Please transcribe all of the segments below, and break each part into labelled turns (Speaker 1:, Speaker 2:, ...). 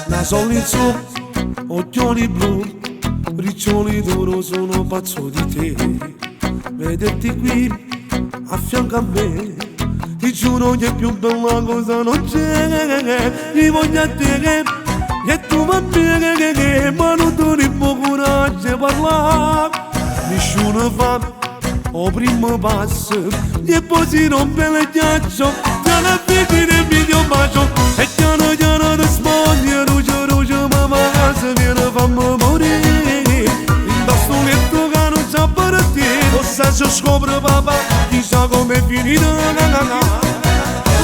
Speaker 1: Naso l'inzo, occhioni blu, riccioli d'oro, sono pazzo di te. Vederti qui a fianco a me, ti giuro che più bella cosa non c'è. Mi voglio a te e tu va bene, ma non ti poco coraggio a parlare. Nessuno fa o primo passo e poi si rompe il ghiaccio. Te la vedi nel video bacio e piano piano ti sbagli. Ruggio mamma se viene fammi morire. Indosso un letto che non c'ha per te. Forse se scopre papà chissà com'è finita.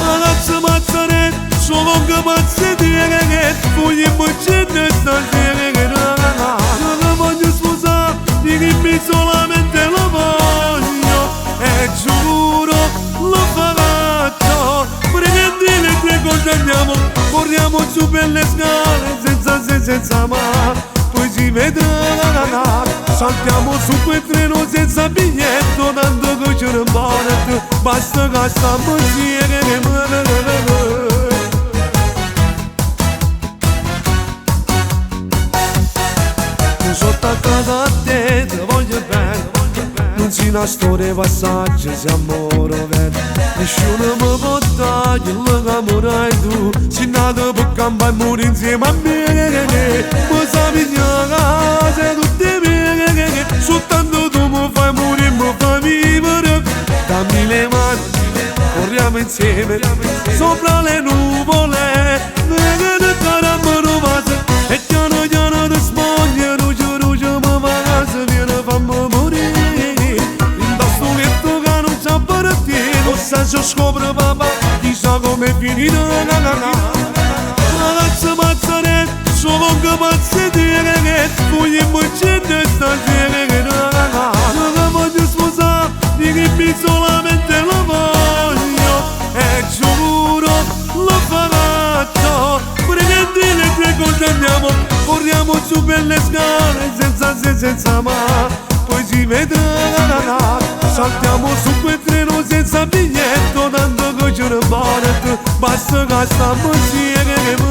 Speaker 1: Ragazzi mazzare solo che pazzi di che voglio immaginare stasera. Non voglio sposare di chi solamente lo voglio e giuro lo faccio. Prendi le tue cose andiamo, corriamo su per le scale senza ma poi si vedrà. Saltiamo su quel treno senza biglietto, tanto che c'è un bonnet, basta che stiamo insieme. Sono attaccato a te, ti voglio bene. Non si una storia passaggio, siamo veri. Nessuno mi può togliere quello che amorai tu. Si nato per campare e morire insieme a me. Mi sa pigliare se tutte mie. Soltanto tu mi fai morire, mi fai vivere. Dammi le mani, corriamo insieme sopra le nuvole. Vedi caramba rovate e piano piano ti spogli. Ruggio mamma se viene fammi morire. Indosso un letto che non c'ha per te. Forse se scopre papà chissà com'è finita. Ragazzi mazzare solo che pazzi di che voglio immaginare stasera. Non voglio sposare di chi solamente lo voglio e giuro lo faccio. Prendi le tue cose andiamo, corriamo su per le scale senza ma poi si vedrà. Saltiamo su quel treno senza biglietto, tanto che c'è un bonnet, basta che stiamo insieme.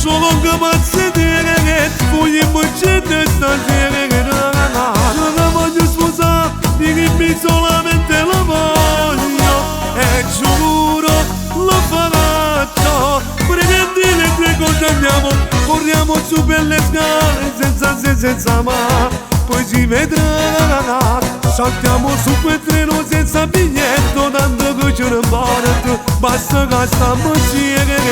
Speaker 1: Solo che pazzi di che voglio immaginare stasera. Non voglio sposare di chi solamente lo voglio e giuro lo faccio. Prendi le tue cose andiamo, corriamo su per le scale senza ma poi si vedrà. Saltiamo su quel treno senza biglietto, tanto che c'è un bonnet, basta che stiamo insieme.